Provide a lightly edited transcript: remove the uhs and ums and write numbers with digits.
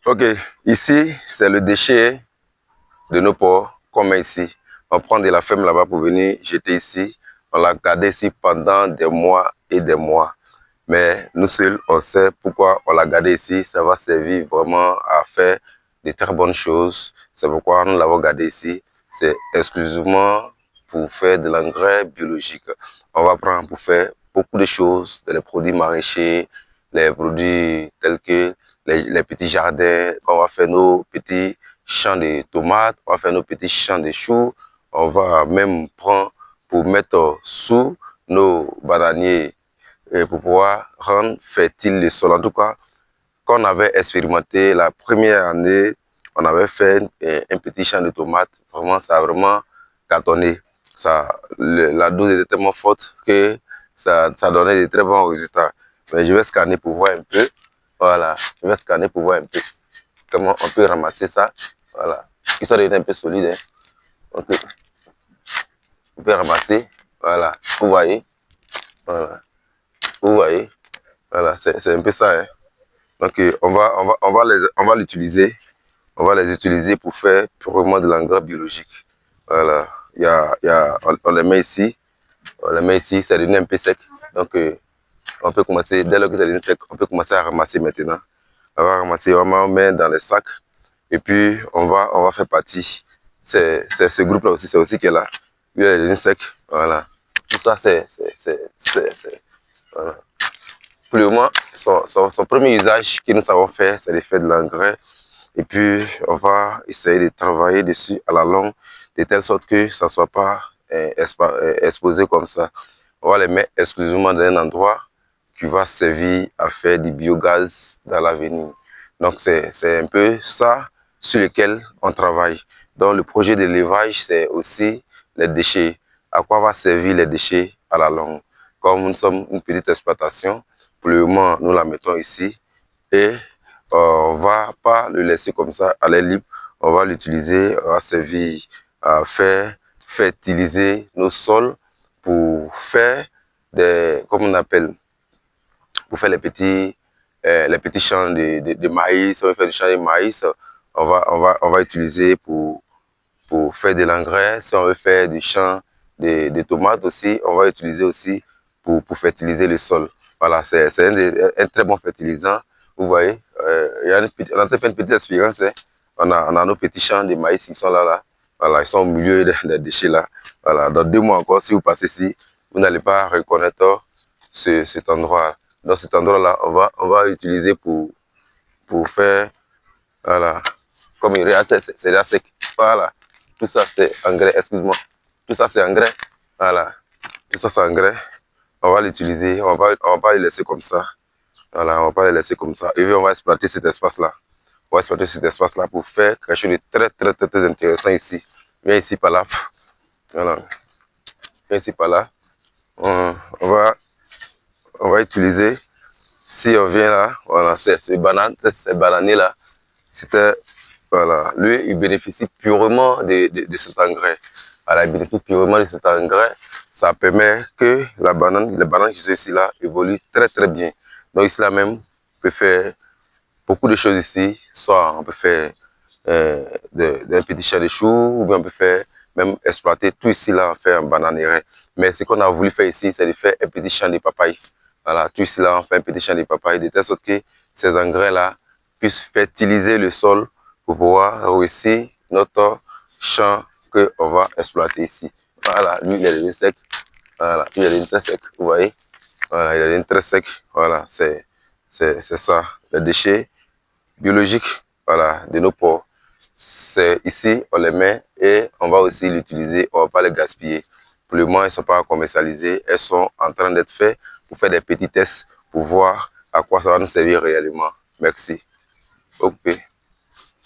Ok, ici, c'est le déchet de nos porcs qu'on met ici. On prend de la ferme là-bas pour venir jeter ici. On l'a gardé ici pendant des mois et des mois. Mais nous seuls, on sait pourquoi on l'a gardé ici. Ça va servir vraiment à faire de très bonnes choses. C'est pourquoi nous l'avons gardé ici. C'est exclusivement pour faire de l'engrais biologique. On va prendre pour faire beaucoup de choses, les produits maraîchers, les produits tels que les petits jardins. On va faire nos petits champs de tomates, on va faire nos petits champs de choux. On va même prendre pour mettre sous nos bananiers et pour pouvoir rendre fertile le sol. En tout cas, quand on avait expérimenté la première année, on avait fait un petit champ de tomates. Vraiment, ça a vraiment cartonné. La dose était tellement forte que ça donnait de très bons résultats. Mais je vais scanner pour voir un peu. Voilà, je vais scanner pour voir un peu comment on peut ramasser ça. Voilà, ils sont devenus un peu solides. Hein. Donc, on peut ramasser. Voilà, vous voyez. Voilà, vous voyez. Voilà, c'est un peu ça. Hein. Donc, on va l'utiliser. On va les utiliser pour faire purement de l'engrais biologique. Voilà. On les met ici. On les met ici, ça devient un peu sec. Donc, on peut commencer, dès lors que ça devient sec, on peut commencer à ramasser maintenant. On va ramasser, on met dans les sacs. Et puis, on va faire partie. C'est ce groupe-là aussi, c'est aussi qui est là. Lui, il est devenu sec. Voilà. Tout ça, voilà. Pour le moment, son premier usage que nous savons faire, c'est de faire de l'engrais. Et puis, on va essayer de travailler dessus à la longue, de telle sorte que ça ne soit pas exposé comme ça. On va les mettre exclusivement dans un endroit qui va servir à faire du biogaz dans l'avenir. Donc, c'est un peu ça sur lequel on travaille. Donc, le projet de l'élevage, c'est aussi les déchets. À quoi va servir les déchets à la longue? Comme nous sommes une petite exploitation, pour le moment, nous la mettons ici et on ne va pas le laisser comme ça à l'air libre. On va l'utiliser, on va servir à faire fertiliser nos sols pour faire comme on appelle, pour faire les petits champs de maïs. On va faire du champ de maïs, on va utiliser pour faire de l'engrais. Si on veut faire du champ de tomates aussi, on va utiliser aussi pour fertiliser le sol. Voilà, c'est un très bon fertilisant. Vous voyez, on a fait une petite expérience. Hein. On a nos petits champs de maïs qui sont là. Voilà, ils sont au milieu des déchets là. Voilà, dans 2 mois encore, si vous passez ici, vous n'allez pas reconnaître cet endroit. Dans cet endroit-là, on va l'utiliser pour faire, voilà, comme il est, c'est là sec. Voilà, tout ça c'est engrais, excuse-moi. Tout ça c'est engrais. Voilà, tout ça c'est engrais. On va l'utiliser, on va pas le laisser comme ça. Voilà, on va pas le laisser comme ça. Et puis on va exploiter cet espace-là. On va exploiter cet espace-là pour faire quelque chose de très intéressant ici. Viens ici par là. Voilà. Viens ici par là. On, on va, on va utiliser. Si on vient là, voilà, c'est ces bananiers-là. C'était, voilà, lui, il bénéficie purement de cet engrais. Voilà, il bénéficie purement de cet engrais. Ça permet que les bananes qui sont ici là évoluent très bien. Donc ici là même, on peut faire beaucoup de choses ici. Soit on peut faire d'un petit champ de choux, ou bien on peut faire, même exploiter tout ici là, on fait un bananier. Mais ce qu'on a voulu faire ici, c'est de faire un petit champ de papaye. Voilà, tout ici là, on fait un petit champ de papaye, de telle sorte que ces engrais là puissent fertiliser le sol pour pouvoir réussir notre champ qu'on va exploiter ici. Voilà, lui il est devenu sec. Voilà, lui il est devenu très sec, vous voyez. Voilà, il est devenu très sec. Voilà, c'est ça. Les déchets biologiques, voilà, de nos porcs. C'est ici, on les met et on va aussi l'utiliser, on ne va pas les gaspiller. Pour le moment, elles ne sont pas commercialisées, elles sont en train d'être faites pour faire des petits tests pour voir à quoi ça va nous servir réellement. Merci. Ok.